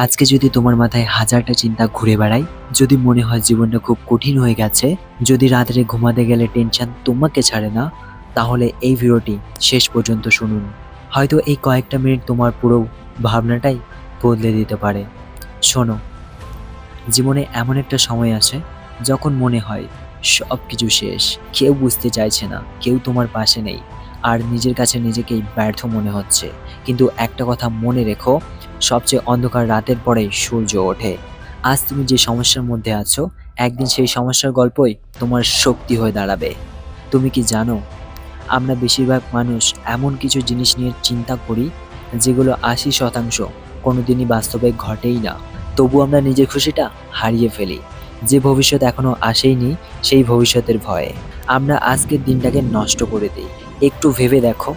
আজকে যদি তোমার মাথায় হাজারটা চিন্তা ঘুরে বেড়ায়, যদি মনে হয় জীবনটা খুব কঠিন হয়ে গেছে, যদি রাত্রে ঘুমাতে গেলে টেনশন তোমাকে ছাড়ে না, তাহলে এই ভিডিওটি শেষ পর্যন্ত শুনুন। হয়তো এই কয়েকটা মিনিট তোমার পুরো ভাবনাটাই বদলে দিতে পারে। শোনো, জীবনে এমন একটা সময় আসে যখন মনে হয় সব কিছু শেষ, কেউ বুঝতে চাইছে না, কেউ তোমার পাশে নেই, আর নিজের কাছে নিজেকেই ব্যর্থ মনে হচ্ছে। কিন্তু একটা কথা মনে রেখো, সবচেয়ে অন্ধকার রাতের পরেই সূর্য ওঠে। আজ তুমি যে সমস্যার মধ্যে আছো, একদিন সেই সমস্যার গল্পই তোমার শক্তি হয়ে দাঁড়াবে। তুমি কি জানো, আমরা বেশিরভাগ মানুষ এমন কিছু জিনিস নিয়ে চিন্তা করি যেগুলো 80% কোনোদিনই বাস্তবে ঘটেই না। তবু আমরা নিজের খুশিটা হারিয়ে ফেলি। যে ভবিষ্যৎ এখনো আসেইনি, সেই ভবিষ্যতের ভয়ে আমরা আজকের দিনটাকে নষ্ট করে দিই। একটু ভেবে দেখো,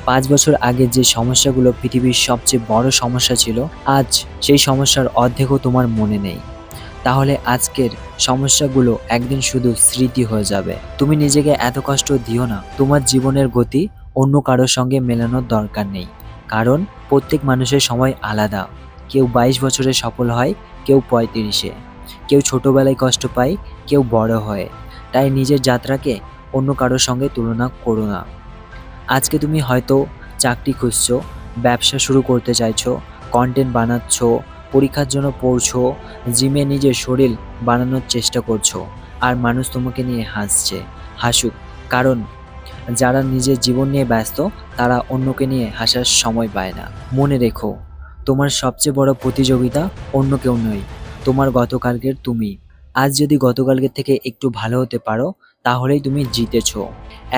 5 বছর আগে যে সমস্যাগুলো পৃথিবীর সবচেয়ে বড় সমস্যা ছিল, আজ সেই সমস্যার অর্ধেকও তোমার মনে নেই। তাহলে আজকের সমস্যাগুলো একদিন শুধু স্মৃতি হয়ে যাবে। তুমি নিজেকে এত কষ্ট দিও না। তোমার জীবনের গতি অন্য কারোর সঙ্গে মেলানোর দরকার নেই, কারণ প্রত্যেক মানুষের সময় আলাদা। কেউ 22 বছরে সফল হয়, কেউ 35-এ, কেউ ছোটবেলায় কষ্ট পায়, কেউ বড় হয়। তাই নিজের যাত্রাকে অন্য কারোর সঙ্গে তুলনা করো না। আজকে তুমি হয়তো চাকরি খুঁজছো, ব্যবসা শুরু করতে চাইছো, কন্টেন্ট বানাচ্ছো, পরীক্ষার জন্য পড়ছো, জিমে নিজের শরীর বানানোর চেষ্টা করছো, আর মানুষ তোমাকে নিয়ে হাসছে। হাসুক, কারণ যারা নিজের জীবন নিয়ে ব্যস্ত তারা অন্যকে নিয়ে হাসার সময় পায় না। মনে রেখো, তোমার সবচেয়ে বড় প্রতিযোগিতা অন্য কেউ নয়, তোমার গতকালকের তুমি। আজ যদি গতকালকের থেকে একটু ভালো হতে পারো, তাহলেই তুমি জিতেছো।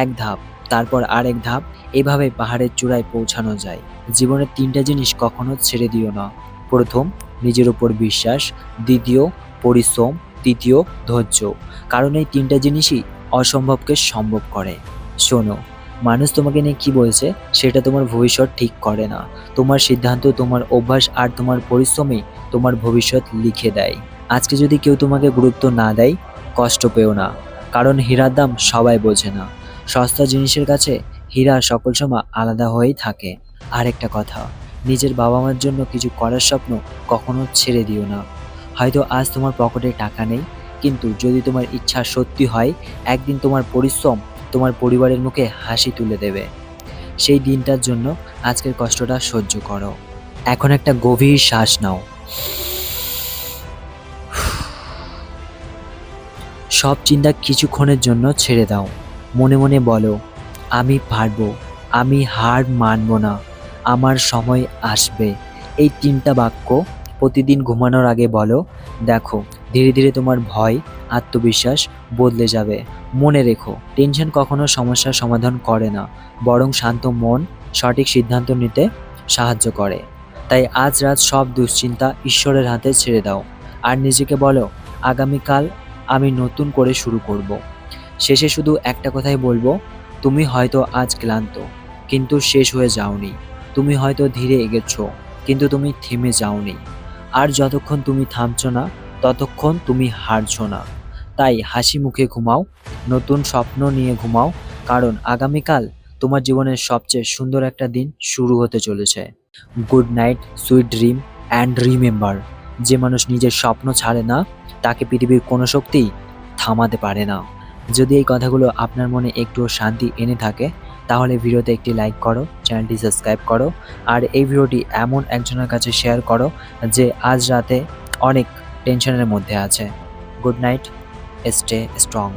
এক ধাপ, তারপর আরেক ধাপ, এভাবে পাহাড়ের চূড়ায় পৌঁছানো যায়। জীবনের 3টা জিনিস কখনো ছেড়ে দিও না। প্রথম, নিজের উপর বিশ্বাস। দ্বিতীয়, পরিশ্রম। তৃতীয়, ধৈর্য। কারণ এই 3টা জিনিসই অসম্ভবকে সম্ভব করে। শোনো, মানুষ তোমাকে নিয়ে কি বলছে সেটা তোমার ভবিষ্যৎ ঠিক করে না। তোমার সিদ্ধান্ত, তোমার অভ্যাস আর তোমার পরিশ্রমই তোমার ভবিষ্যৎ লিখে দেয়। আজকে যদি কেউ তোমাকে গুরুত্ব না দেয়, কষ্ট পেও না, কারণ হীরার দাম সবাই বোঝে না। সস্তা জিনিসের কাছে হীরা সকল সময় আলাদা হয়েই থাকে। আর একটা কথা, নিজের বাবা মার জন্য কিছু করার স্বপ্ন কখনো ছেড়ে দিও না। হয়তো আজ তোমার পকেটে টাকা নেই, কিন্তু যদি তোমার ইচ্ছা সত্যি হয়, একদিন তোমার পরিশ্রম তোমার পরিবারের মুখে হাসি তুলে দেবে। সেই দিনটার জন্য আজকের কষ্টটা সহ্য করো। এখন একটা গভীর শ্বাস নাও। সব চিন্তা কিছুক্ষণের জন্য ছেড়ে দাও। মনে মনে বলো, আমি পারবো, আমি হার মানব না, আমার সময় আসবে। এই 3টা বাক্য প্রতিদিন ঘুমানোর আগে বলো। দেখো, ধীরে ধীরে তোমার ভয়, আত্মবিশ্বাস বদলে যাবে। মনে রেখো, টেনশন কখনো সমস্যার সমাধান করে না, বরং শান্ত মন সঠিক সিদ্ধান্ত নিতে সাহায্য করে। তাই আজ রাত সব দুশ্চিন্তা ঈশ্বরের হাতে ছেড়ে দাও, আর নিজেকে বলো, আগামীকাল আমি নতুন করে শুরু করব। শেষে শুধু একটা কথাই বলবো, তুমি হয়তো আজ ক্লান্ত, কিন্তু শেষ হয়ে যাওনি। তুমি হয়তো ধীরে এগেছো, কিন্তু তুমি থেমে যাওনি। আর যতক্ষণ তুমি থামছো না, ততক্ষণ তুমি হারছো না। তাই হাসি মুখে ঘুমাও, নতুন স্বপ্ন নিয়ে ঘুমাও, কারণ আগামীকাল তোমার জীবনের সবচেয়ে সুন্দর একটা দিন শুরু হতে চলেছে। Good night, sweet dream, and remember, যে মানুষ নিজের স্বপ্ন ছাড়ে না, তাকে পৃথিবীর কোনো শক্তিই থামাতে পারে না। যদি এই কথাগুলো আপনার মনে একটুও শান্তি এনে থাকে, তাহলে ভিডিওতে একটি লাইক করো, চ্যানেলটি সাবস্ক্রাইব করো, আর এই ভিডিওটি এমন একজনের কাছে শেয়ার করো যে আজ রাতে অনেক টেনশনের মধ্যে আছে। Good night, stay strong.